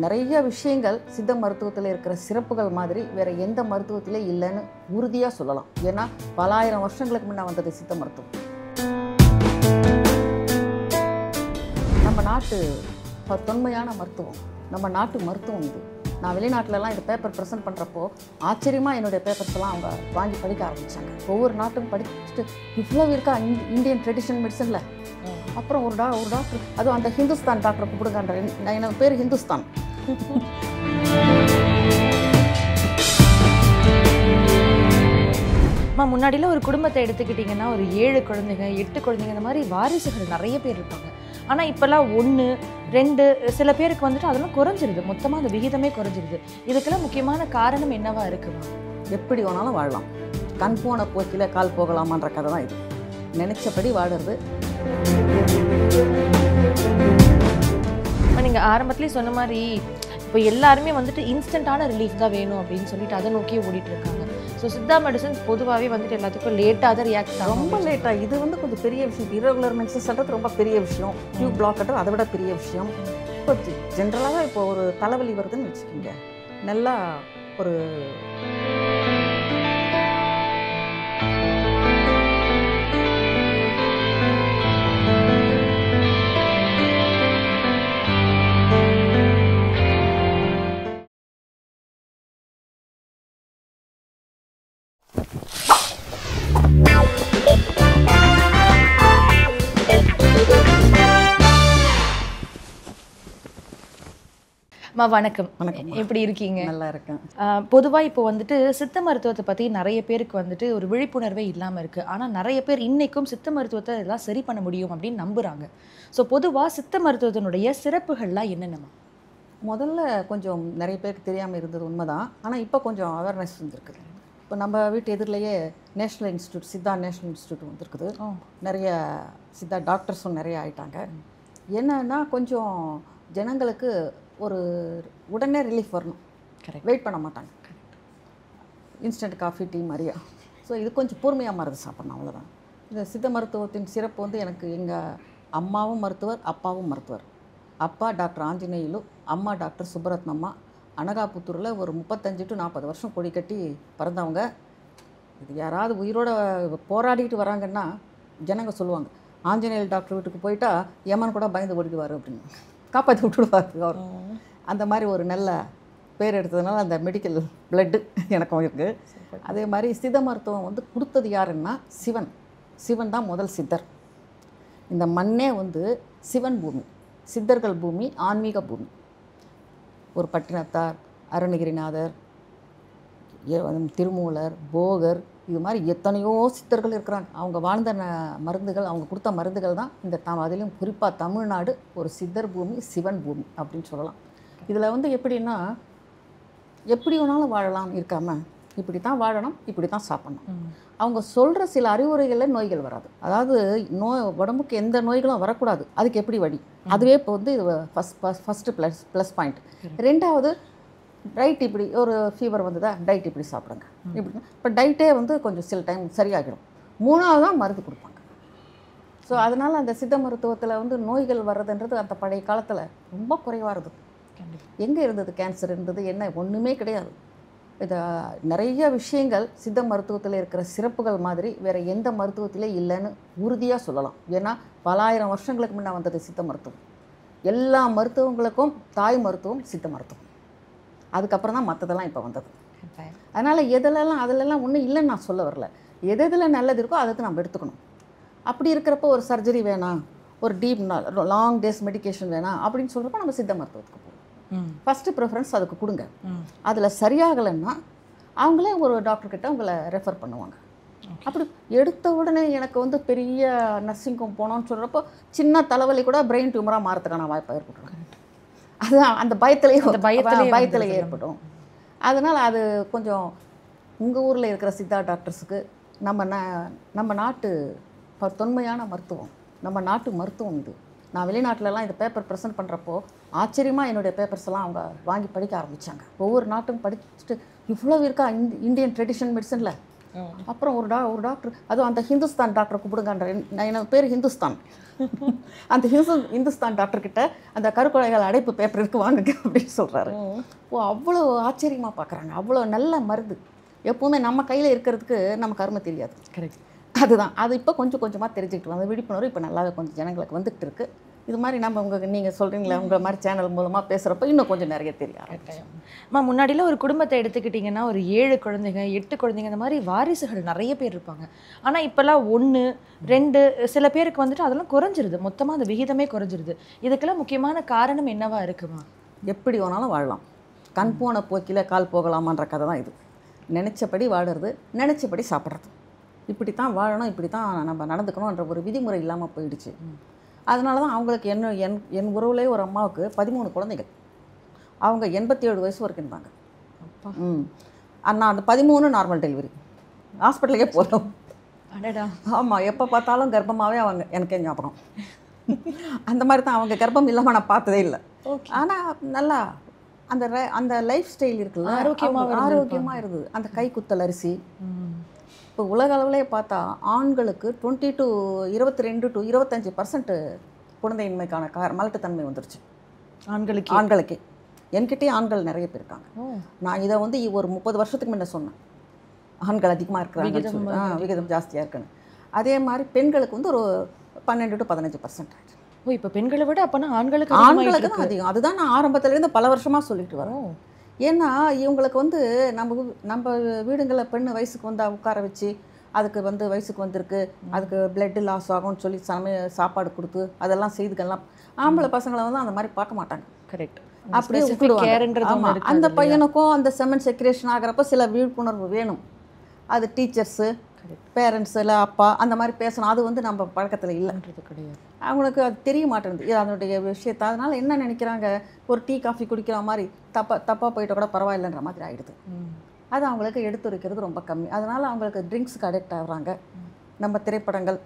நிறைய விஷயங்கள் சித்த மருத்துவத்தில் இருக்கிற சிறப்புகள் மாதிரி வேறு எந்த மருத்துவத்திலே இல்லைன்னு உறுதியாக சொல்லலாம். ஏன்னா பல ஆயிரம் வருஷங்களுக்கு முன்னே வந்தது சித்த மருத்துவம். நம்ம நாட்டு தொன்மையான மருத்துவம், நம்ம நாட்டு மருத்துவம் இது. நான் வெளிநாட்டிலலாம் இந்த பேப்பர் ப்ரெசென்ட் பண்ணுறப்போ ஆச்சரியமாக என்னுடைய பேப்பர்ஸ் எல்லாம் அவங்க வாங்கி படிக்க ஆரம்பித்தாங்க. ஒவ்வொரு நாட்டும் படிச்சுட்டு இவ்வளோ இருக்கா இந்தியன் ட்ரெடிஷனல் மெடிசனில். அப்புறம் ஒரு டாக்டர், அதுவும் அந்த ஹிந்துஸ்தான் டாக்டரை கூப்பிடுங்கன்ற, எனக்கு பேர் ஹிந்துஸ்தான். முன்னாடிலாம் ஒரு குடும்பத்தை எடுத்துக்கிட்டிங்கன்னா ஒரு 7 குழந்தைங்க 8 குழந்தைங்க இந்த மாதிரி வாரிசுகள் நிறைய பேர் இருப்பாங்க. ஆனால் இப்போல்லாம் 1 2 சில பேருக்கு வந்துட்டு அதெல்லாம் குறைஞ்சிருது, மொத்தமாக அந்த விகிதமே குறைஞ்சிருது. இதுக்கெல்லாம் முக்கியமான காரணம் என்னவா இருக்குமா? எப்படி வேணாலும் வாழலாம், கண் போன போக்கில் கால் போகலாமான்ற கதை தான் இது. நினைச்சபடி வாடுறது. நீங்கள் ஆரம்பத்துலேயே சொன்ன மாதிரி இப்போ எல்லாருமே வந்துட்டு இன்ஸ்டண்ட்டான ரிலீஃப் தான் வேணும் அப்படின்னு சொல்லிட்டு அதை நோக்கி ஓடிட்டு இருக்காங்க. ஸோ சித்தா மெடிசன்ஸ் பொதுவாகவே வந்துட்டு எல்லாத்துக்கும் லேட்டாக தான் ரியாக்ட் ஆகும், ரொம்ப லேட்டாக. இது வந்து கொஞ்சம் பெரிய விஷயம். இரகுலர் மென்சஸ் சொல்கிறது ரொம்ப பெரிய விஷயம். டியூப் பிளாக் கட்டுறது அதை விட பெரிய விஷயம். இப்போ ஜென்ரலாக இப்போ ஒரு தலைவலி வருதுன்னு வச்சுக்கோங்க, நல்லா ஒரு வணக்கம். வணக்கம். எப்படி இருக்கீங்க? நல்லா இருக்கேன். பொதுவாக இப்போ வந்துட்டு சித்த மருத்துவத்தை பற்றி நிறைய பேருக்கு வந்துட்டு ஒரு விழிப்புணர்வே இல்லாமல் இருக்குது. ஆனால் நிறைய பேர் இன்றைக்கும் சித்த மருத்துவத்தை எல்லாம் சரி பண்ண முடியும் அப்படின்னு நம்புகிறாங்க. ஸோ பொதுவாக சித்த மருத்துவத்தினுடைய சிறப்புகள்லாம் என்னென்னமா? முதல்ல கொஞ்சம் நிறைய பேருக்கு தெரியாமல் இருந்தது உண்மைதான். ஆனால் இப்போ கொஞ்சம் அவேர்னஸ் வந்துருக்குது. இப்போ நம்ம வீட்டு எதிரிலேயே national institute, Siddha national institute வந்துருக்குது. நிறைய சித்தா டாக்டர்ஸும் நிறைய ஆயிட்டாங்க. என்னன்னா கொஞ்சம் ஜனங்களுக்கு ஒரு உடனே ரிலீஃப் வரணும், வெயிட் பண்ண மாட்டாங்க. இன்ஸ்டன்ட் காஃபி டீ மாதிரியா. ஸோ இது கொஞ்சம் பொறுமையாக மருந்து சாப்பிட்ணும், அவ்வளோதான். இந்த சித்த மருத்துவத்தின் சிறப்பு வந்து எனக்கு எங்கள் அம்மாவும் மருத்துவர், அப்பாவும் மருத்துவர். அப்பா டாக்டர் ஆஞ்சநேயிலு, அம்மா டாக்டர் சுப்பரத்னம்மா. அனகாபுத்தூரில் ஒரு 35 to 40 வருஷம் கொடி கட்டி பிறந்தவங்க. இது யாராவது உயிரோட போராடிட்டு வராங்கன்னா ஜனங்க சொல்லுவாங்க, ஆஞ்சநேயல் டாக்டர் வீட்டுக்கு போயிட்டா யமன் கூட பயந்து ஓடிடுவார் அப்படின்னு, காப்பாற்றி விட்டுடுவார் அவர். அந்த மாதிரி ஒரு நல்ல பேர் எடுத்ததுனால அந்த மெடிக்கல் பிளட்டு எனக்கும் இருக்குது. அதே மாதிரி சித்த மருத்துவம் வந்து கொடுத்தது யாருன்னா சிவன். சிவன் தான் முதல் சித்தர். இந்த மண்ணே வந்து சிவன் பூமி, சித்தர்கள் பூமி, ஆன்மீக பூமி. ஒரு பட்டினத்தார், அருணகிரிநாதர், திருமூலர், போகர், இது மாதிரி எத்தனையோ சித்தர்கள் இருக்கிறாங்க. அவங்க வாழ்ந்த மருந்துகள், அவங்க கொடுத்த மருந்துகள் தான் இந்த அதிலையும் குறிப்பாக தமிழ்நாடு ஒரு சித்தர் பூமி, சிவன் பூமி அப்படின்னு சொல்லலாம். இதில் வந்து எப்படின்னா எப்படி வேணாலும் வாழலாம் இருக்காமல், இப்படி தான் வாழணும், இப்படி தான் சாப்பிட்ணும். அவங்க சொல்கிற சில அறிவுரைகளில் நோய்கள் வராது. அதாவது உடம்புக்கு எந்த நோய்களும் வரக்கூடாது, அதுக்கு எப்படி வழி, அதுவே இப்போ வந்து இது ஃபஸ்ட்டு ப்ளஸ் பாயிண்ட். ரெண்டாவது டைட், இப்படி ஒரு ஃபீவர் வந்ததா டைட் இப்படி சாப்பிடுங்க இப்படி. இப்போ டைட்டே வந்து கொஞ்சம் சில டைம் சரியாகிடும். 3வது தான் மருந்து கொடுப்பாங்க. ஸோ அதனால் அந்த சித்த மருத்துவத்தில் வந்து நோய்கள் வர்றதுன்றது அந்த பழைய காலத்தில் ரொம்ப குறைவாக இருந்தது. எங்கே இருந்தது? கேன்சர் இருந்தது, என்ன ஒன்றுமே கிடையாது. இதை நிறைய விஷயங்கள் சித்த மருத்துவத்தில் இருக்கிற சிறப்புகள் மாதிரி வேறு எந்த மருத்துவத்திலே இல்லைன்னு உறுதியாக சொல்லலாம். ஏன்னா பல ஆயிரம் வருஷங்களுக்கு முன்னே வந்தது சித்த மருத்துவம். எல்லா மருத்துவங்களுக்கும் தாய் மருத்துவம் சித்த மருத்துவம். அதுக்கப்புறம் தான் மற்றதெல்லாம் இப்போ வந்தது. அதனால் அதிலெல்லாம் ஒன்றும் இல்லைன்னு நான் சொல்ல வரல. எதில் நல்லது இருக்கோ அதை நம்ம எடுத்துக்கணும். அப்படி இருக்கிறப்போ ஒரு சர்ஜரி வேணாம், ஒரு டீப் லாங் டேஸ் மெடிக்கேஷன் வேணாம் அப்படின்னு சொல்கிறப்போ நம்ம சித்த மருத்துவத்துக்கு போகணும். ஃபஸ்ட்டு ப்ரிஃபரன்ஸ் அதுக்கு கொடுங்க. அதில் சரியாகலைன்னா அவங்களே ஒரு டாக்டர்கிட்ட உங்களை ரெஃபர் பண்ணுவாங்க. அப்படி எடுத்த உடனே எனக்கு வந்து பெரிய நர்சிங்கும் போனோன்னு சொல்கிறப்போ சின்ன தலைவலி கூட பிரெயின் டியூமராக மாறத்துக்கான வாய்ப்பு ஏற்பட்டுருவாங்க. அதுதான் அந்த பயத்திலே ஏற்படும். அதனால் அது கொஞ்சம் உங்கள் ஊரில் இருக்கிற சித்தா டாக்டர்ஸுக்கு நம்ம நாட்டு தொன்மையான மருத்துவம், நம்ம நாட்டு மருத்துவம் இது. நான் வெளிநாட்டிலலாம் இந்த பேப்பர் ப்ரெசென்ட் பண்ணுறப்போ ஆச்சரியமாக என்னுடைய பேப்பர்ஸ் எல்லாம் அவங்க வாங்கி படிக்க ஆரம்பித்தாங்க. ஒவ்வொரு நாட்டும் படிச்சுட்டு இவ்வளோ இருக்கா இந்தியன் ட்ரெடிஷனல் மெடிசனில். அப்புறம் ஒரு டாக்டர், அதுவும் அந்த ஹிந்துஸ்தான் டாக்டரை கூப்பிடுங்கன்ற, எனக்கு பேர் ஹிந்துஸ்தான். அந்த ஹிந்துஸ்தான் டாக்டர்கிட்ட அந்த கருக்குழைகள் அடைப்பு பேப்பர் இருக்கு வாங்குங்க அப்படின்னு சொல்கிறாரு. அவ்வளோ ஆச்சரியமாக பார்க்குறாங்க. அவ்வளோ நல்ல மருந்து. எப்போவுமே நம்ம கையில் இருக்கிறதுக்கு நமக்கு அருமை தெரியாது. கரெக்ட். அதுதான் அது இப்போ கொஞ்சம் கொஞ்சமாக தெரிஞ்சுக்கிட்டு அந்த விழிப்புணர்வு இப்போ நல்லாவே கொஞ்சம் ஜனங்களுக்கு வந்துட்டு இருக்கு. இது மாதிரி நம்ம நீங்கள் சொல்கிறீங்களே உங்கள் மாதிரி சேனல் மூலமாக பேசுகிறப்ப இன்னும் கொஞ்சம் நிறைய தெரியும். முன்னாடியில் ஒரு குடும்பத்தை எடுத்துக்கிட்டிங்கன்னா ஒரு 7 குழந்தைங்க 8 குழந்தைங்க இந்த மாதிரி வாரிசுகள் நிறைய பேர் இருப்பாங்க. ஆனால் இப்போல்லாம் 1 2 சில பேருக்கு வந்துட்டு அதெல்லாம் குறைஞ்சிருது. மொத்தமாக அந்த விகிதமே குறைஞ்சிருது. இதுக்கெல்லாம் முக்கியமான காரணம் என்னவா இருக்குமா? எப்படி வேணாலும் வாழலாம். கண் போன போக்கில் கால் போகலாமான்ற கதை தான் இது. நினச்சபடி வாடுறது, நினச்சபடி சாப்பிட்றது, இப்படி தான் வாழணும், இப்படி தான் நம்ம நடந்துக்கணுன்ற ஒரு விதிமுறை இல்லாமல் போயிடுச்சு. அதனால தான் அவங்களுக்கு என் உறவுலேயே ஒரு அம்மாவுக்கு 13 குழந்தைகள். அவங்க 87 வயசு வரைக்கும் இருந்தாங்க. அண்ணா அந்த 13 நார்மல் டெலிவரி. ஹாஸ்பிட்டலுக்கே போகிறோம். ஆமாம், எப்போ பார்த்தாலும் கர்ப்பமாகவே அவங்க எனக்கே ஞாபகம். அந்த மாதிரி தான் அவங்க கர்ப்பம் இல்லாமல் நான் பார்த்ததே இல்லை. ஆனால் நல்லா அந்த லைஃப் ஸ்டைல் இருக்குல்ல, ஆரோக்கியமாக இருந்தது. அந்த கை குத்தல் அரிசி. இப்போ உலக அளவிலே பார்த்தா ஆண்களுக்கு 20 to 22 to 25% குழந்தையின்மைக்கான மலட்டுத்தன்மை வந்துருச்சு ஆண்களுக்கே. என்கிட்டயே ஆண்கள் நிறைய பேர் இருக்காங்க. நான் இதை வந்து ஒரு 30 வருஷத்துக்கு முன்ன சொன்னேன், ஆண்கள் அதிகமாக இருக்கிறாங்க, விகிதம் ஜாஸ்தியாக இருக்குன்னு. அதே மாதிரி பெண்களுக்கு வந்து ஒரு 12 to 15%. இப்போ பெண்களை விட அப்போனா ஆண்களுக்கு தான் அதிகம். அதுதான் நான் ஆரம்பத்துலேருந்து பல வருஷமாக சொல்லிட்டு வரேன். ஏன்னா இவங்களுக்கு வந்து நம்ம வீடுங்களில் பெண்ணு வயசுக்கு வந்து உட்கார வச்சு அதுக்கு வந்து வயசுக்கு வந்திருக்கு, அதுக்கு பிளட்டு லாஸ் ஆகும்னு சொல்லி சாப்பாடு கொடுத்து அதெல்லாம் செய்துக்கெல்லாம் ஆம்பளை பசங்களை வந்து அந்த மாதிரி பார்க்க மாட்டாங்க. கரெக்ட். அப்படியே விட்டுடுவாங்க. அந்த பையனுக்கும் அந்த செமன் செக்ரேஷன் ஆகிறப்ப சில விழிப்புணர்வு வேணும். அது டீச்சர்ஸு, பேரண்ட்ஸ் இல்லை அப்பா அந்த மாதிரி பேசணும். அது வந்து நம்ம பழக்கத்தில் இல்லைன்றது கிடையாது. அவங்களுக்கு அது தெரிய மாட்டேங்குது அதனுடைய விஷயத்தை. அதனால் என்ன நினைக்கிறாங்க, ஒரு டீ காஃபி குடிக்கிற மாதிரி தப்பாக போயிட்ட கூட பரவாயில்லைன்ற மாதிரி ஆகிடுது. அது அவங்களுக்கு எடுத்துரைக்கிறது ரொம்ப கம்மி. அதனால் அவங்களுக்கு ட்ரிங்க்ஸுக்கு அடிக்ட் ஆகுறாங்க. நம்ம திரைப்படங்கள்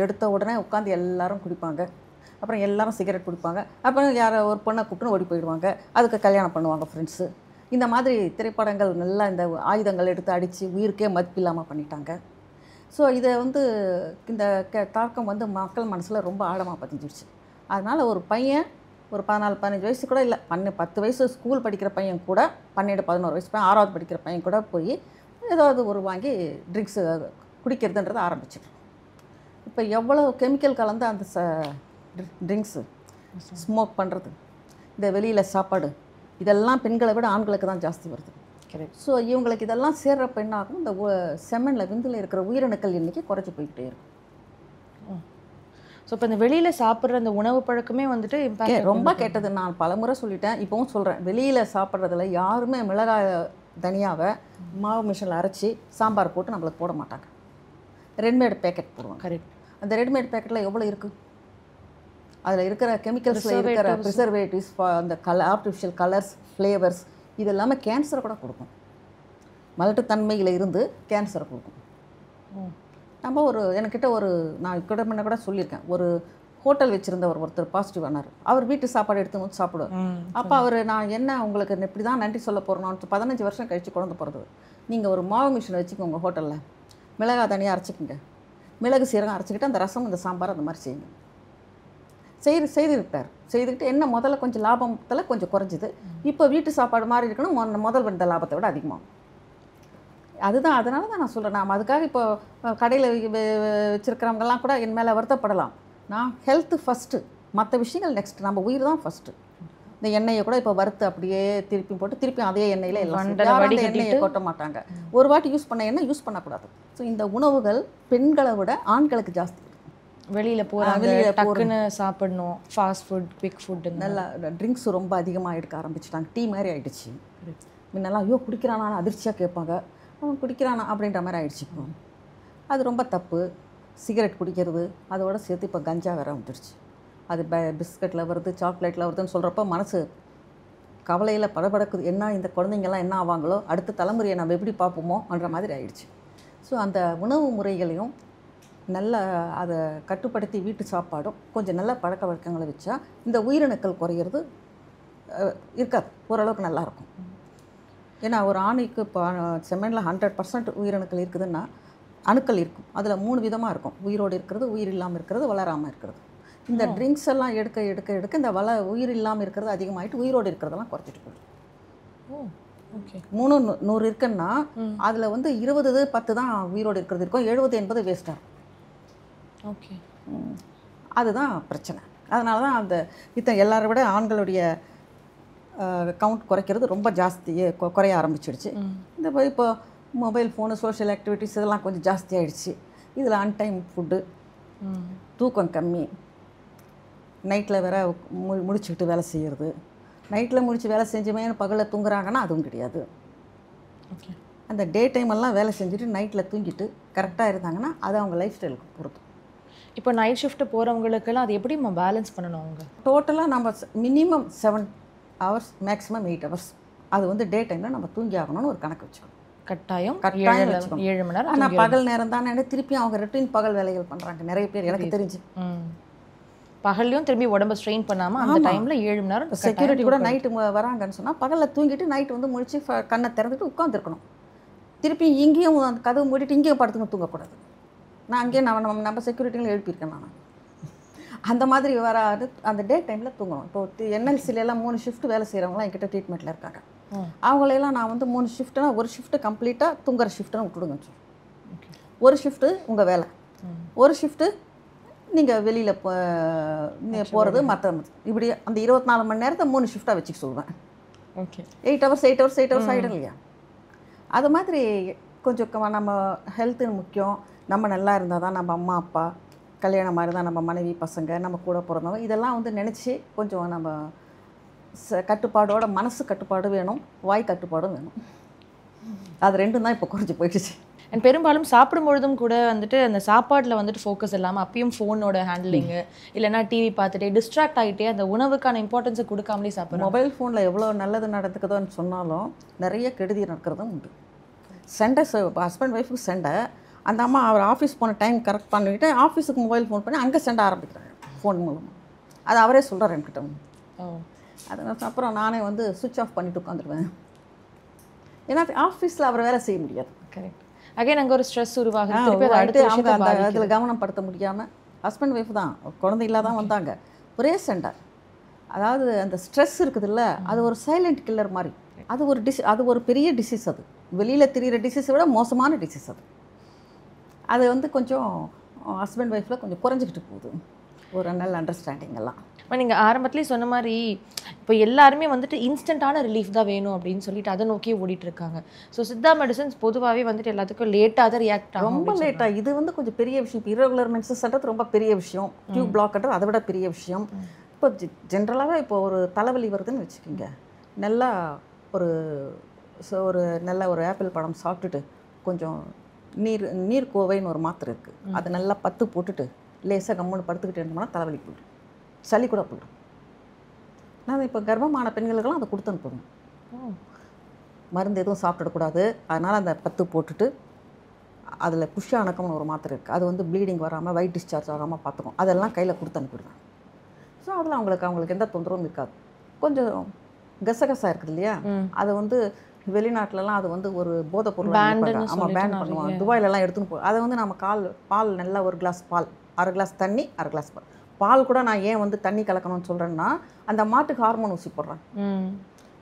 எடுத்த உடனே உட்காந்து எல்லாரும் குடிப்பாங்க, அப்புறம் எல்லாரும் சிகரெட் குடிப்பாங்க, அப்புறம் யாரை ஒரு பொண்ணை கூப்பிட்டுன்னு ஓடி போயிடுவாங்க, அதுக்கு கல்யாணம் பண்ணுவாங்க ஃப்ரெண்ட்ஸு. இந்த மாதிரி திரைப்படங்கள் நல்லா இந்த ஆயுதங்கள் எடுத்து அடித்து உயிருக்கே மதிப்பு இல்லாமல் பண்ணிட்டாங்க. ஸோ இதை வந்து இந்த தாக்கம் வந்து மக்கள் மனசில் ரொம்ப ஆழமாக பதிஞ்சிடுச்சு. அதனால் ஒரு பையன் ஒரு 14-15 வயசு கூட இல்லை, 10 வயசு ஸ்கூல் படிக்கிற பையன் கூட 12-11 வயசு பையன் 6வது படிக்கிற பையன் கூட போய் ஏதாவது ஒரு வாங்கி ட்ரிங்க்ஸு குடிக்கிறதுன்றதை ஆரம்பிச்சிடும். இப்போ எவ்வளோ கெமிக்கல் கலந்து அந்த ட்ரிங்க்ஸு, ஸ்மோக் பண்ணுறது, இந்த வெளியில் சாப்பாடு, இதெல்லாம் பெண்களை விட ஆண்களுக்கு தான் ஜாஸ்தி வருது. கரெக்ட். ஸோ இவங்களுக்கு இதெல்லாம் சேர்றப்ப என்ன ஆகும், இந்த செம்மனில் விந்தில் இருக்கிற உயிரணுக்கள் எண்ணிக்கை குறைச்சி போய்கிட்டே இருக்கும். ஸோ இப்போ இந்த வெளியில் சாப்பிட்ற அந்த உணவு பழக்கமே வந்துட்டு ரொம்ப கெட்டது. நான் பலமுறை சொல்லிட்டேன், இப்போவும் சொல்கிறேன். வெளியில் சாப்பிட்றதுல யாருமே மிளகாய் தனியாவை மாவு மிஷினில் அரைச்சி சாம்பார் போட்டு நம்மளுக்கு போட மாட்டாங்க. ரெடிமேட் பேக்கெட் போடுவாங்க. கரெக்ட். அந்த ரெடிமேட் பேக்கெட்டில் எவ்வளோ இருக்குது, அதில் இருக்கிற கெமிக்கல்ஸில் இருக்கிற ப்ரிசர்வேட்டிவ்ஸ், அந்த ஆர்டிஃபிஷியல் கலர்ஸ், ஃப்ளேவர்ஸ், இது இல்லாமல் கேன்சரை கூட கொடுக்கும். மலட்டுத்தன்மையில் இருந்து கேன்சரை கொடுக்கும். நம்ம என்கிட்ட நான் கூட சொல்லியிருக்கேன், ஒரு ஹோட்டல் வச்சுருந்தவர் ஒருத்தர் பாசிட்டிவ் ஆனார். அவர் வீட்டு சாப்பாடு எடுத்து வந்து சாப்பிடுவார். அப்போ அவர், நான் என்ன உங்களுக்கு இப்படி தான் நன்றி சொல்ல போகிறோன்னு 15 வருஷம் கழித்து குழந்தை பிறந்தது. நீங்கள் ஒரு மாவு மிஷினை வச்சுக்கோங்க ஹோட்டலில், மிளகாய் தனியாக அரைச்சிக்கோங்க, மிளகு சீரகம் அரைச்சிக்கிட்டு அந்த ரசம் இந்த சாம்பார் அந்த மாதிரி செய்யுங்க. செய்துக்கிட்டார். செய்துக்கிட்டு என்ன முதல்ல கொஞ்சம் லாபத்தில் கொஞ்சம் குறைஞ்சிது. இப்போ வீட்டு சாப்பாடு மாதிரி இருக்கணும், முதல் வந்த லாபத்தை விட அதிகமாகும். அதுதான், அதனால தான் நான் சொல்கிறேன். நாம் அதுக்காக இப்போ கடையில் வச்சுருக்கிறவங்கெல்லாம் கூட என் மேலே வருத்தப்படலாம். நான் ஹெல்த்து ஃபஸ்ட்டு, மற்ற விஷயங்கள் நெக்ஸ்ட், நம்ம உயிர் தான் ஃபஸ்ட்டு. இந்த எண்ணெயை கூட இப்போ வறுத்து அப்படியே திருப்பி போட்டு திருப்பியும் அதே எண்ணெயில் எல்லாம் எண்ணெயை கொட்ட மாட்டாங்க. ஒரு வாட்டி யூஸ் பண்ண எண்ணெய் யூஸ் பண்ணக்கூடாது. ஸோ இந்த உணவுகள் பெண்களை விட ஆண்களுக்கு ஜாஸ்தி. வெளியில் போகிறாங்க, சாப்பிடணும், ஃபாஸ்ட் ஃபுட், குவிக் ஃபுட், நல்லா ட்ரிங்க்ஸ் ரொம்ப அதிகமாக எடுக்க ஆரம்பிச்சிட்டாங்க. டீ மாதிரி ஆகிடுச்சு. முன்னெல்லாம் ஐயோ குடிக்கிறானா அதிர்ச்சியாக கேட்பாங்க, அவன் குடிக்கிறானா அப்படின்ற மாதிரி ஆகிடுச்சு. அது ரொம்ப தப்பு. சிகரெட் குடிக்கிறது அதோடு சேர்த்து இப்போ கஞ்சா வேற வந்துடுச்சு. அது பிஸ்கட்டில் வருது, சாக்லேட்டில் வருதுன்னு சொல்கிறப்ப மனசு கவலையில் படபடக்குது. என்ன இந்த குழந்தைங்கள்லாம் என்ன ஆவாங்களோ, அடுத்த தலைமுறையை நம்ம எப்படி பார்ப்போமோன்ற மாதிரி ஆகிடுச்சு. ஸோ அந்த உணவு முறைகளையும் நல்ல அதை கட்டுப்படுத்தி வீட்டு சாப்பாடும் கொஞ்சம் நல்ல பழக்க வழக்கங்களை வச்சா இந்த உயிரணுக்கள் குறையிறது இருக்காது, ஓரளவுக்கு நல்லாயிருக்கும். ஏன்னா ஒரு ஆணைக்கு இப்போ செம்மனில் 100% உயிரணுக்கள் இருக்குதுன்னா அணுக்கள் இருக்கும். அதில் 3 விதமாக இருக்கும். உயிரோடு இருக்கிறது, உயிர் இல்லாமல் இருக்கிறது, வளராமல் இருக்கிறது. இந்த ட்ரிங்க்ஸ் எல்லாம் எடுக்க எடுக்க எடுக்க இந்த உயிர் இல்லாமல் இருக்கிறது அதிகமாகிட்டு உயிரோடு இருக்கிறதெல்லாம் குறைச்சிட்டு போயிடும். ஓகே. 3 100 இருக்குன்னா அதில் வந்து 20 10 தான் உயிரோடு இருக்கிறது இருக்கும், 70 80 வேஸ்ட்டாக. ஓகே. அதுதான் பிரச்சனை. அதனால தான் அந்த எல்லாரை விட ஆண்களுடைய கவுண்ட் குறைக்கிறது ரொம்ப ஜாஸ்தியே குறைய ஆரம்பிச்சிடுச்சு. இந்த இப்போ மொபைல் ஃபோனு, சோஷியல் ஆக்டிவிட்டீஸ் இதெல்லாம் கொஞ்சம் ஜாஸ்தி ஆகிடுச்சு. இதில் அன்டைம் ஃபுட்டு, தூக்கம் கம்மி, நைட்டில் வேற முடிச்சுக்கிட்டு வேலை செய்கிறது. நைட்டில் முடிச்சு வேலை செஞ்சுமே பகலில் தூங்குறாங்கன்னா அதுவும் கிடையாது. ஓகே. அந்த டே டைமெல்லாம் வேலை செஞ்சுட்டு நைட்டில் தூங்கிட்டு கரெக்டாக இருந்தாங்கன்னா அது அவங்க லைஃப் ஸ்டைலுக்கு பொறுத்து. இப்போ நைட் ஷிஃப்ட் போகிறவங்களுக்கெல்லாம் அது எப்படி நம்ம பேலன்ஸ் பண்ணணும்? அவங்க டோட்டலாக நம்ம மினிமம் 7 hours மேக்ஸிமம் 8 hours அது வந்து டே டைமில் நம்ம தூங்கி ஆகணும்னு ஒரு கணக்கு வச்சுக்கணும். கட்டாயம் 7 மணி நேரம். ஆனால் பகல் நேரம் தானே திருப்பி அவங்க ரொட்டீன் பகல் வேலைகள் பண்ணுறாங்க நிறைய பேர், எனக்கு தெரிஞ்சு. பகல்லையும் திரும்பி உடம்பு ஸ்ட்ரெயின் பண்ணாமல் அந்த டைமில் 7 மணி நேரம். செக்யூரிட்டி கூட நைட்டு வராங்கன்னு சொன்னால் பகலில் தூங்கிட்டு நைட்டு வந்து முழிச்சு கண்ணை திறந்துட்டு உட்காந்துருக்கணும். திருப்பி இங்கேயும் அந்த கதவு மூடிட்டு இங்கேயும் படுத்துங்க தூங்கக்கூடாது. நான் அங்கேயே நம்ம செக்யூரிட்டிகளும் எழுப்பியிருக்கேன் நான். அந்த மாதிரி வராது. அந்த டே டைமில் தூங்கணும். இப்போ என்எல்சிலெல்லாம் 3 ஷிஃப்ட் வேலை செய்கிறவங்களாம் என்கிட்ட ட்ரீட்மெண்ட்டில் இருக்காங்க. அவங்களையெல்லாம் நான் வந்து 3 ஷிஃப்ட்னா ஒரு ஷிஃப்ட்டு கம்ப்ளீட்டாக தூங்குற ஷிஃப்ட்டுன்னு விட்டுடுங்க. ஒரு ஷிஃப்ட்டு உங்கள் வேலை, ஒரு ஷிஃப்ட்டு நீங்கள் வெளியில் போகிறது, மற்ற இப்படி அந்த 24 மணி நேரத்தை 3 ஷிஃப்ட்டாக வச்சுக்க சொல்லுவேன். ஓகே. 8 hours ஆகிடும் இல்லையா? அது மாதிரி கொஞ்சம் நம்ம ஹெல்த்து முக்கியம். நம்ம நல்லா இருந்தால் தான் நம்ம அம்மா அப்பா, கல்யாணம் மாதிரி தான் நம்ம மனைவி பசங்க, நம்ம கூட பிறந்தவங்க, இதெல்லாம் வந்து நினச்சி கொஞ்சம் நம்ம கட்டுப்பாடோட மனசு கட்டுப்பாடு வேணும், வாய் கட்டுப்பாடும் வேணும். அது ரெண்டும் தான் இப்போ குறைஞ்சி போயிடுச்சு. அண்ட் பெரும்பாலும் சாப்பிடும்பொழுதும் கூட வந்துட்டு அந்த சாப்பாட்டில் வந்துட்டு ஃபோக்கஸ் இல்லாமல் அப்பயும் ஃபோனோட ஹேண்டிலிங்கு இல்லைனா டிவி பார்த்துட்டே டிஸ்ட்ராக்ட் ஆகிட்டே அந்த உணவுக்கான இம்பார்ட்டன்ஸை கொடுக்காமலே சாப்பிட்றோம். மொபைல் ஃபோனில் எவ்வளோ நல்லது நடந்துக்குதோன்னு சொன்னாலும் நிறைய கெடுதி நடக்கிறதும் உண்டு. சண்டை ஹஸ்பண்ட் ஒய்ஃபுக்கு சண்டை, அந்த அம்மா அவர் ஆஃபீஸ் போன டைம் கரெக்ட் பண்ணிவிட்டு ஆஃபீஸுக்கு மொபைல் ஃபோன் பண்ணி அங்கே சண்டை ஆரம்பிக்கிறாங்க ஃபோன் மூலமாக. அது அவரே சொல்கிறார் என்கிட்ட. அது அப்புறம் நானே வந்து சுவிட்ச் ஆஃப் பண்ணிவிட்டு உட்காந்துருவேன். ஏன்னா ஆஃபீஸில் அவர் வேலை செய்ய முடியாது. கரெக்ட். அகைன் அங்கே ஒரு ஸ்ட்ரெஸ் உருவாகுது. அவங்க அந்த அதில் கவனம் படுத்த முடியாமல் ஹஸ்பண்ட் ஒய்ஃப் தான் குழந்தை இல்லாதான் வந்தாங்க. ஒரே சண்டை. அதாவது அந்த ஸ்ட்ரெஸ் இருக்குதுல்ல, அது ஒரு சைலண்ட் கில்லர் மாதிரி. அது ஒரு பெரிய டிசீஸ். அது வெளியில் தெரிகிற டிசீஸை விட மோசமான டிசீஸ் அது. அது வந்து கொஞ்சம் ஹஸ்பண்ட் ஒய்ஃபில் கொஞ்சம் குறைஞ்சிக்கிட்டு போகுது ஒரு நல்ல அண்டர்ஸ்டாண்டிங் எல்லாம். நீங்கள் ஆரம்பத்துலேயே சொன்ன மாதிரி இப்போ எல்லாருமே வந்துட்டு இன்ஸ்டண்ட்டான ரிலீஃப் தான் வேணும் அப்படின்னு சொல்லிட்டு அதை நோக்கியே ஓடிட்டு இருக்காங்க. ஸோ சித்தா மெடிசன்ஸ் பொதுவாகவே வந்துட்டு எல்லாத்துக்கும் லேட்டாக தான் ரியாக்ட் ஆகும். ரொம்ப லேட்டாக. இது வந்து கொஞ்சம் பெரிய விஷயம். இப்போ இரகுலர் மென்சஸ் சட்டத்து ரொம்ப பெரிய விஷயம். டியூப் பிளாக்ன்றது அதை விட பெரிய விஷயம். இப்போ ஜென்ரலாகவே இப்போ ஒரு தலைவலி வருதுன்னு வச்சுக்கோங்க, நல்லா ஒரு நல்ல ஒரு ஆப்பிள் பழம் சாப்பிட்டுட்டு கொஞ்சம் நீர் கோவைன்னு ஒரு மாத்திரை இருக்குது, அதை நல்லா பத்து போட்டுட்டு லேசாக கம்முன்னு படுத்துக்கிட்டு இருந்தோம்னா தலைவலி போய்டும், சளி கூட போய்டும். நான் இப்போ கர்ப்பமான பெண்களுக்கெல்லாம் அதை கொடுத்து அனுப்புவேன். மருந்து எதுவும் சாப்பிடக்கூடாது, அதனால் அந்த பத்து போட்டுட்டு அதில் புஷ்யானக்கம்னு ஒரு மாத்திரை இருக்குது, அது வந்து ப்ளீடிங் வராமல் ஒயிட் டிஸ்சார்ஜ் ஆகாமல் பார்த்துக்கும், அதெல்லாம் கையில் கொடுத்து அனுப்பிடுவேன். ஸோ அதில் அவங்களுக்கு எந்த தொந்தரவும் இருக்காது. கொஞ்சம் கசகசா இருக்குது இல்லையா, அதை வந்து வெளிநாட்டிலலாம் அது வந்து ஒரு போதை பொருள். ஆமாம், பேன் பண்ணுவாங்க. துபாயிலெல்லாம் எடுத்துன்னு அதை வந்து நம்ம பால் நல்லா ஒரு கிளாஸ் பால், அரை கிளாஸ் தண்ணி, அரை கிளாஸ் பால் கூட நான் ஏன் வந்து தண்ணி கலக்கணும்னு சொல்கிறேன்னா, அந்த மாட்டுக்கு ஹார்மோன் ஊசி போடுறாங்க.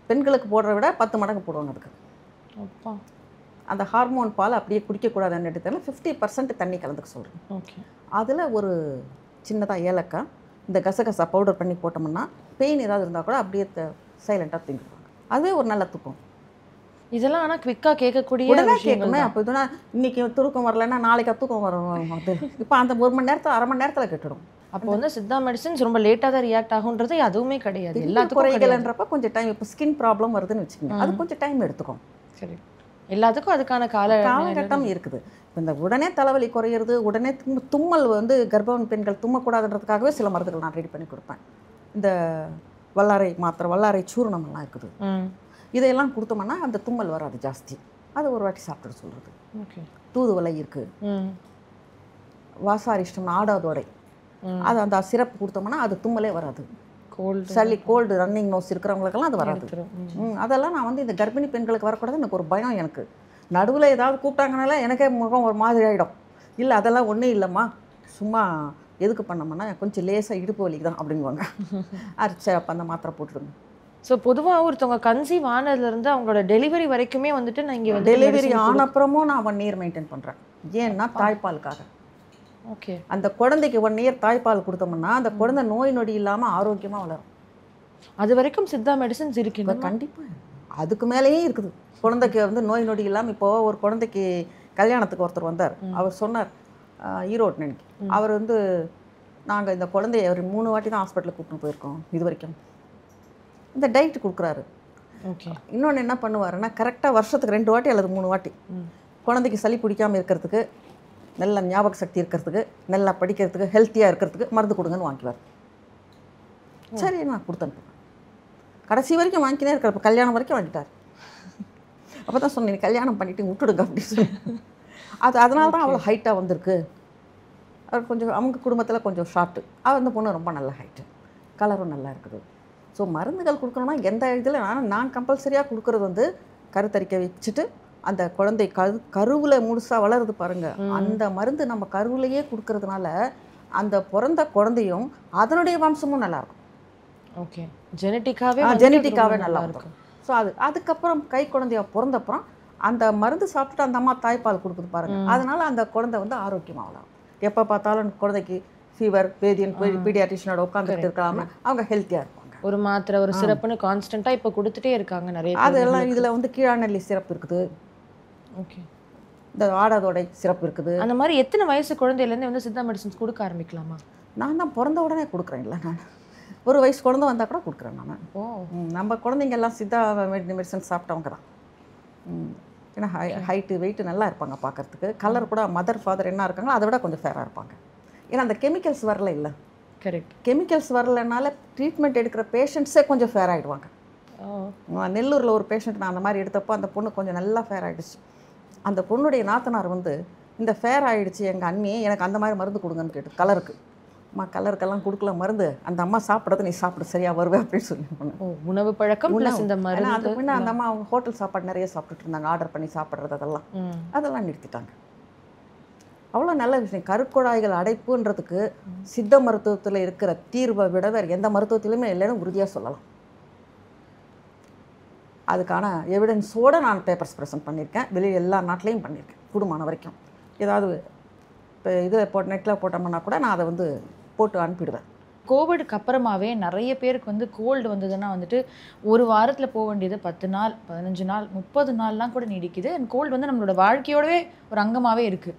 பெண்களுக்கு போடுறத விட 10 மடங்கு போடுவாங்க அதுக்கு. அந்த ஹார்மோன் பால் அப்படியே குடிக்கக்கூடாதுன்னு எடுத்தாலும் 50% தண்ணி கலந்துக்க சொல்கிறேன். ஓகே. அதில் ஒரு சின்னதாக ஏலக்காய், இந்த கசகசா பவுடர் பண்ணி போட்டோம்னா பெயின் ஏதாவது இருந்தால் கூட அப்படியே சைலண்ட்டாக தூங்கிடுவாங்க. அதுவே ஒரு நல்ல தூக்கம். இதெல்லாம் ஆனால் குவிக்காக கேட்கக்கூடிய உடனே கேட்குமே. அப்போ இதுனா இன்றைக்கி தூக்கம் வரலைன்னா நாளைக்கு தூக்கம் வரும். அது இப்போ அந்த 1 மணி நேரத்தில் அரை மணி நேரத்தில் கெட்டுடும். அப்போ வந்து சித்தா மெடிசன்ஸ் ரொம்ப லேட்டாக தான் ரியாக்ட் ஆகுன்றது அதுவுமே கிடையாது. எல்லாத்துக்கும் குறைகள்ன்றப்ப கொஞ்சம் டைம், இப்போ ஸ்கின் ப்ராப்ளம் வருதுன்னு வச்சுக்கோங்க, அது கொஞ்சம் டைம் எடுத்துக்கும். சரி, எல்லாத்துக்கும் அதுக்கான காலகட்டம் இருக்குது. இப்போ இந்த உடனே தலைவலி குறையிறது, உடனே தும்மல் வந்து கர்ப்பவதி பெண்கள் தும்மக்கூடாதுன்றதுக்காகவே சில மருந்துகள் நான் ரெடி பண்ணி கொடுப்பேன். இந்த வல்லாரை மாத்திரை, வல்லாரை சூர்ணமெல்லாம் இருக்குது, இதையெல்லாம் கொடுத்தோம்னா அந்த தும்மல் வராது ஜாஸ்தி. அது ஒரு வாட்டி சாப்பிட்டு சொல்கிறது. ஓகே. தூதுவளை இருக்குது, வாசாரிஷ்டம், ஆடாதோடை, அது அந்த சிரப்பு கொடுத்தோம்னா அது தும்மலே வராது. சளி, கோல்டு, ரன்னிங் நோஸ் இருக்கிறவங்களுக்கெல்லாம் அது வராது. அதெல்லாம் நான் வந்து இந்த கர்ப்பிணி பெண்களுக்கு வரக்கூடாது எனக்கு ஒரு பயம். எனக்கு நடுவில் ஏதாவது கூப்பிட்டாங்கனால எனக்கே முகம் ஒரு மாதிரி ஆகிடும். இல்லை அதெல்லாம் ஒன்றும் இல்லைம்மா, சும்மா எதுக்கு பண்ணோம்னா கொஞ்சம் லேசாக இடுப்பு வலிக்கு தான் அப்படிங்குவாங்க. சரி அப்போ அந்த மாத்திரை போட்டுடுங்க. ஸோ பொதுவாக ஒருத்தவங்க கன்சீவ் ஆனதுலேருந்து அவங்களோட டெலிவரி வரைக்குமே வந்துட்டு நான் இங்கே வந்து டெலிவரி ஆனப்புறமும் நான் 1 இயர் மெயின்டைன் பண்ணுறேன். ஏன்னா தாய்ப்பாலுக்காக. ஓகே. அந்த குழந்தைக்கு 1 இயர் தாய்ப்பால் கொடுத்தோம்னா அந்த குழந்தை நோய் நொடி இல்லாமல் ஆரோக்கியமாக வளரும். அது வரைக்கும் சித்தா மெடிசன்ஸ் இருக்கு. கண்டிப்பாக அதுக்கு மேலேயே இருக்குது. குழந்தைக்கு வந்து நோய் நொடி இல்லாமல் இப்போது ஒரு குழந்தைக்கு கல்யாணத்துக்கு ஒருத்தர் வந்தார். அவர் சொன்னார், ஈரோடு நினைக்கி, அவர் வந்து நாங்கள் இந்த குழந்தைய ஒரு 3 வாட்டி தான் ஹாஸ்பிட்டலுக்கு கூப்பிட்டு போயிருக்கோம் இது வரைக்கும். இந்த டயட் கொடுக்குறாரு. ஓகே. இன்னொன்று என்ன பண்ணுவாருன்னா கரெக்டாக வருஷத்துக்கு 2 வாட்டி அல்லது 3 வாட்டி குழந்தைக்கு சளி பிடிக்காமல் இருக்கிறதுக்கு, நல்ல ஞாபக சக்தி இருக்கிறதுக்கு, நல்லா படிக்கிறதுக்கு, ஹெல்த்தியாக இருக்கிறதுக்கு மருந்து கொடுங்கன்னு வாங்கிக்குவார். சரி நான் கொடுத்து அனுப்புவேன். கடைசி வரைக்கும் வாங்கினே இருக்கிறப்ப கல்யாணம் வரைக்கும் வாங்கிட்டார். அப்போ தான் சொன்னேன் கல்யாணம் பண்ணிவிட்டு விட்டுடுங்க அப்படின்னு சொல்லி. அதனால தான் அவ்வளோ ஹைட்டாக வந்திருக்கு. அவர் கொஞ்சம் அவங்க குடும்பத்தில் கொஞ்சம் ஷார்ட்டு, அந்த பொண்ணு ரொம்ப நல்ல ஹைட்டு, கலரும் நல்லா இருக்குது. ஸோ மருந்துகள் கொடுக்கணும்னா எந்த இதில் நான் கம்பல்சரியாக கொடுக்குறது வந்து கருத்தரிக்க வச்சுட்டு அந்த குழந்தை கருவில் முழுசாக வளருது பாருங்கள், அந்த மருந்து நம்ம கருவிலையே கொடுக்கறதுனால அந்த பிறந்த குழந்தையும் அதனுடைய வம்சமும் நல்லாயிருக்கும். ஓகே. ஜெனட்டிக்காகவே நல்லா இருக்கும். ஸோ அதுக்கப்புறம் கை குழந்தைய பிறந்தப்புறம் அந்த மருந்து சாப்பிட்டுட்டு அந்த அம்மா தாய்ப்பால் கொடுக்குது பாருங்கள், அதனால அந்த குழந்தை வந்து ஆரோக்கியமாக வளரும். எப்போ பார்த்தாலும் குழந்தைக்கு ஃபீவர், பேதியன், பீடியாட்ரிஷனோட உட்காந்துட்டு இருக்காமல் அவங்க ஹெல்த்தியாக இருப்பாங்க. ஒரு மாத்திரை ஒரு சிறப்புன்னு கான்ஸ்டண்ட்டாக இப்போ கொடுத்துட்டே இருக்காங்க நிறைய. அதெல்லாம் இதில் வந்து கீழாநெல்லி சிறப்பு இருக்குது. ஓகே. இந்த ஆடாதோடை சிறப்பு இருக்குது. அந்த மாதிரி எத்தனை வயசு குழந்தையிலேருந்து வந்து சித்தா மெடிசன்ஸ் கொடுக்க ஆரம்பிக்கலாமா? நான் தான் பிறந்த உடனே கொடுக்குறேன். இல்லை நான் 1 வயசு குழந்தை வந்தால் கூட கொடுக்குறேன் நான். நம்ம குழந்தைங்க எல்லாம் சித்தா மெடிசன் சாப்பிட்டவங்க தான். ஏன்னா ஹைட்டு வெயிட்டு நல்லா இருப்பாங்க பார்க்குறதுக்கு. கலர் கூட மதர் ஃபாதர் என்ன இருக்காங்களோ அதை விட கொஞ்சம் ஃபேராக இருப்பாங்க. ஏன்னா அந்த கெமிக்கல்ஸ் வரல. இல்லை கரெக்ட். கெமிக்கல்ஸ் வரலனால ட்ரீட்மெண்ட் எடுக்கிற பேஷண்ட்ஸே கொஞ்சம் ஃபேர் ஆகிடுவாங்க. நெல்லூரில் ஒரு பேஷண்ட் நான் அந்த மாதிரி எடுத்தப்போ அந்த பொண்ணு கொஞ்சம் நல்லா ஃபேர் ஆகிடுச்சு. அந்த பொண்ணுடைய நாத்தனார் வந்து இந்த ஃபேர் ஆகிடுச்சு எங்கள் அண்ணியே, எனக்கு அந்த மாதிரி மருந்து கொடுங்கன்னு கேட்டு கலருக்கு. அம்மா கலருக்கெல்லாம் கொடுக்கல மருந்து, அந்த அம்மா சாப்பிட்றது நீ சாப்பிட சரியாக வருவே அப்படின்னு சொல்லி சொன்னேன். உணவு பழக்கம் இந்த மருந்து. அந்த முன்னே அந்த அம்மா அவங்க ஹோட்டல் சாப்பாடு நிறைய சாப்பிட்டுட்டு இருந்தாங்க, ஆர்டர் பண்ணி சாப்பிட்றது அதெல்லாம் நிறுத்திட்டாங்க. அவ்வளோ நல்ல விஷயம். கருக்குழாய்கள் அடைப்புன்றதுக்கு சித்த மருத்துவத்தில் இருக்கிற தீர்வை விட வேறு எந்த மருத்துவத்திலுமே இல்லைன்னு உறுதியாக சொல்லலாம். அதுக்கான எவிடன்ஸோடு நான் பேப்பர்ஸ் ப்ரெசென்ட் பண்ணியிருக்கேன். வெளியே எல்லா நாட்டிலையும் பண்ணியிருக்கேன் கூடுமான வரைக்கும். ஏதாவது இப்போ இதில் நெட்டில் போட்டோம்னா கூட நான் அதை வந்து போட்டு அனுப்பிடுவேன். கோவிடுக்கு அப்புறமாவே நிறைய பேருக்கு வந்து கோல்டு வந்ததுன்னா வந்துட்டு ஒரு வாரத்தில் போக வேண்டியது 10 நாள், 15 நாள், 30 நாள்லாம் கூட நீடிக்குது. அண்ட் கோல்டு வந்து நம்மளோட வாழ்க்கையோடவே ஒரு அங்கமாகவே இருக்குது.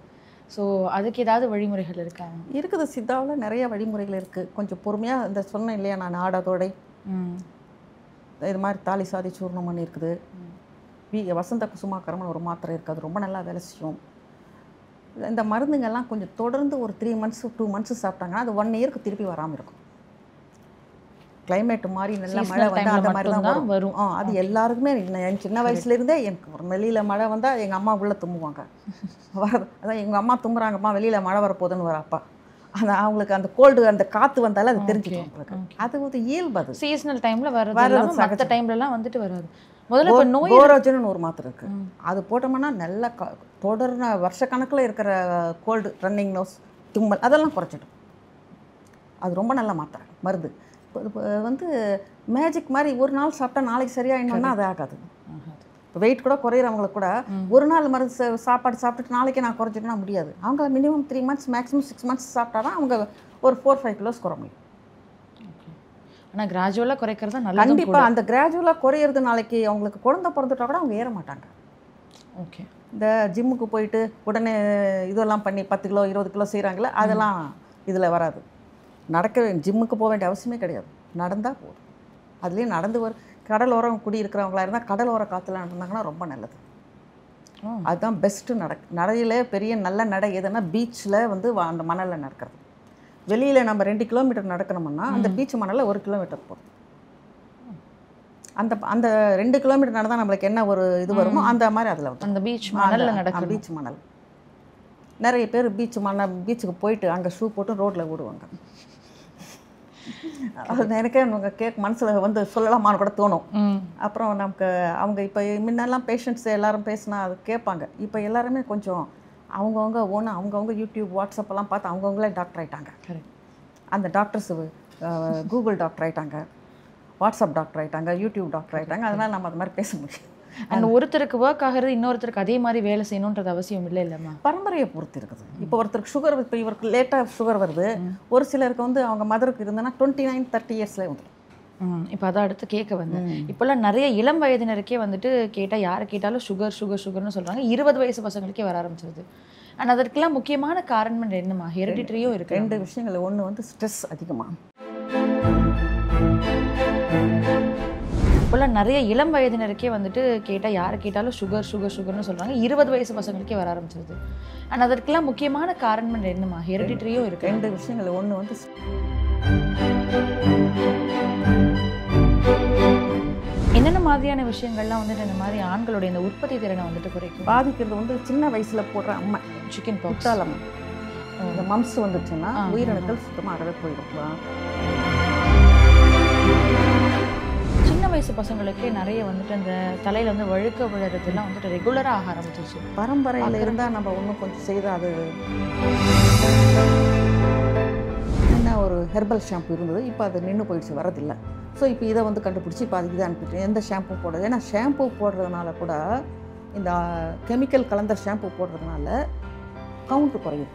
ஸோ அதுக்கு ஏதாவது வழிமுறைகள் இருக்காங்க? இருக்குது. சித்தாவில் நிறைய வழிமுறைகள் இருக்குது. கொஞ்சம் பொறுமையாக இந்த சொன்னேன் இல்லையா நான் ஆடாதோடை, இது மாதிரி தாலி சாதி சூர்ணம் இருக்குது. வசந்த குசுமாக்கரம்னு ஒரு மாத்திரை இருக்குது, அது ரொம்ப நல்லா வேலை செய்யும். இந்த மருந்துங்கள்லாம் கொஞ்சம் தொடர்ந்து ஒரு 3 months 2 months சாப்பிட்டாங்கன்னா அது 1 yearக்கு திருப்பி வராமல் இருக்கும். கிளைமேட் மாதிரி நல்ல மழை வந்தால் அந்த மாதிரி தான் வரும். அது எல்லாருக்குமே என் சின்ன வயசுலேருந்தே எனக்கு ஒரு வெளியில் மழை வந்தால் எங்கள் அம்மா உள்ளே தும்புவாங்க. அதான் எங்கள் அம்மா தும்புறாங்கம்மா வெளியில் மழை வரப்போகுதுன்னு வர அப்பா, அந்த அவங்களுக்கு அந்த கோல்டு அந்த காற்று வந்தாலும் அது தெரிஞ்சுக்கும். அது ஒரு இயல்பு. அது சீசனல் டைமில் வர்றது, மற்ற டைம்லலாம் வந்துட்டு வராது. முதல்ல இப்போ நோய் கோரோஜன் ஒரு மாத்திரை இருக்குது, அது போட்டோம்னா நல்ல தொடர்ந்து வருஷக்கணக்கில் இருக்கிற கோல்டு, ரன்னிங் நோஸ், தும்மல் அதெல்லாம் குறைச்சிடும். அது ரொம்ப நல்ல மாத்திரை மருந்து. இப்போ வந்து மேஜிக் மாதிரி ஒரு நாள் சாப்பிட்டா நாளைக்கு சரியாயிடணும்னா அது ஆகாது. இப்போ வெயிட் கூட குறையிறவங்களுக்கு கூட ஒரு நாள் மருந்து சாப்பாடு சாப்பிட்டுட்டு நாளைக்கே நான் குறைச்சிட்டேன்னா முடியாது. அவங்கள மினிமம் 3 months மேக்ஸிமம் 6 months சாப்பிட்டா தான் அவங்க ஒரு 4-5 kilos குறை முடியும். ஆனால் கிராஜுவலாக குறைக்கிறது நல்லது. கண்டிப்பாக அந்த கிராஜுவலாக குறையிறது நாளைக்கு அவங்களுக்கு குழந்தை பிறந்துட்டா கூட அவங்க ஏற மாட்டாங்க. ஓகே. இந்த ஜிம்முக்கு போயிட்டு உடனே இதெல்லாம் பண்ணி 10 கிலோ 20 கிலோ செய்கிறாங்களே அதெல்லாம் இதில் வராது. ஜிம்முக்கு போக வேண்டிய அவசியமே கிடையாது, நடந்தால் போதும். அதுலேயும் நடந்து கடலோரம் குடியிருக்கிறவங்களா இருந்தால் கடலோர காற்றுல நடந்தாங்கன்னா ரொம்ப நல்லது. அதுதான் பெஸ்ட்டு. நடையில் பெரிய நல்ல நடை எதுன்னா பீச்சில் வந்து அந்த மணலில் நடக்கிறது. வெளியில் நம்ம 2 கிலோமீட்டர் நடக்கணும்னா அந்த பீச் மணலில் 1 கிலோமீட்டர் போகிறோம். அந்த 2 கிலோமீட்டர் நடந்தால் நம்மளுக்கு என்ன ஒரு இது வருமோ அந்த மாதிரி அதில் வந்து அந்த பீச் மணலில் நடக்கும். பீச் மணல் நிறைய பேர் பீச்சுக்கு போயிட்டு அங்கே ஷூ போட்டு ரோட்டில் ஓடுவாங்க. அது எனக்கே அவங்க மனசில் வந்து சொல்லலாமான்னு கூட தோணும். அப்புறம் நமக்கு அவங்க இப்போ முன்னெல்லாம் பேஷண்ட்ஸ் எல்லாரும் பேசினா அது கேட்பாங்க. இப்போ எல்லாருமே கொஞ்சம் அவங்கவுங்க அவங்கவுங்க யூடியூப் வாட்ஸ்அப்பெல்லாம் பார்த்து அவங்கவுங்களே டாக்டர் ஆகிட்டாங்க. அந்த டாக்டர்ஸ் கூகுள் டாக்டர் ஆகிட்டாங்க, வாட்ஸ்அப் டாக்டர் ஆகிட்டாங்க, யூடியூப் டாக்டர் ஆகிட்டாங்க. அதனால் நம்ம அது மாதிரி பேச முடியும். அண்ட் ஒருத்தருக்கு ஒர்க் ஆகிறது இன்னொருத்தருக்கு அதே மாதிரி வேலை செய்யணுன்றது அவசியம் இல்லை இல்லைம்மா? பரம்பரையை பொறுத்து இருக்குது. இப்போ ஒருத்தருக்கு சுகர், இப்போ இவருக்கு லேட்டாக சுகர் வருது, ஒரு சிலருக்கு வந்து அவங்க மதருக்கு இருந்ததுன்னா 29-30 இயர்ஸ்லேயே வந்துடும். இப்போ அதான் அடுத்து கேட்க வந்தேன். இப்போல்லாம் நிறைய இளம் வயதினருக்கே வந்துட்டு கேட்டால் யாரை கேட்டாலும் சுகர்னு சொல்கிறாங்க. 20 வயசு பசங்களுக்கே வர ஆரம்பிச்சிருது. ஆனால் அதற்கெல்லாம் முக்கியமான காரணம் என்னம்மா? ஹெரிடிட்டரியும் இருக்குது. 2 விஷயங்கள். ஒன்று வந்து ஸ்ட்ரெஸ் அதிகமாக. இப்போல்லாம் நிறைய இளம் வயதினருக்கே வந்துட்டு கேட்டால் யாரை கேட்டாலும் சுகர்னு சொல்கிறாங்க. 20 வயசு பசங்களுக்கே வர ஆரம்பிச்சிருது. ஆனால் அதற்கெல்லாம் முக்கியமான காரணம் என்னம்மா? ஹெரிடிட்டரியும் இருக்குது. 2 விஷயங்கள். ஒன்று வந்து என்னென்ன மாதிரியான விஷயங்கள்லாம் வந்துட்டு இந்த மாதிரி ஆண்களுடைய இந்த உற்பத்தி திறனை வந்துட்டு குறைக்கும்? பாதிக்கிறது வந்து சின்ன வயசில் போடுற அம்மை, சிக்கன் பாக்ஸ், குட்டாலம்மை, இந்த மம்ஸ் வந்துச்சுன்னா உயிரணுக்கள் சுத்தமாக அறவே போயிடும். சின்ன வயசு பசங்களுக்கே நிறைய வந்துட்டு அந்த தலையில் வந்து வழுக்க விழுறதுலாம் வந்துட்டு ரெகுலராக ஆக ஆரம்பிச்சிருச்சு. பரம்பரையில் இருந்தால் நம்ம இன்னும் கொஞ்சம் செய்தால் அது என்ன ஒரு ஹெர்பல் ஷாம்பு இருந்தது, இப்போ அது நின்று போயிடுச்சு, வரதில்லை. ஸோ இப்போ இதை வந்து கண்டுபிடிச்சி இப்போ அதுக்கு இதை அனுப்பிட்டு எந்த ஷாம்பு போடுறது. ஏன்னா ஷாம்பு போடுறதுனால கூட இந்த கெமிக்கல் கலந்த ஷாம்பு போடுறதுனால கவுண்ட்டு குறையும்.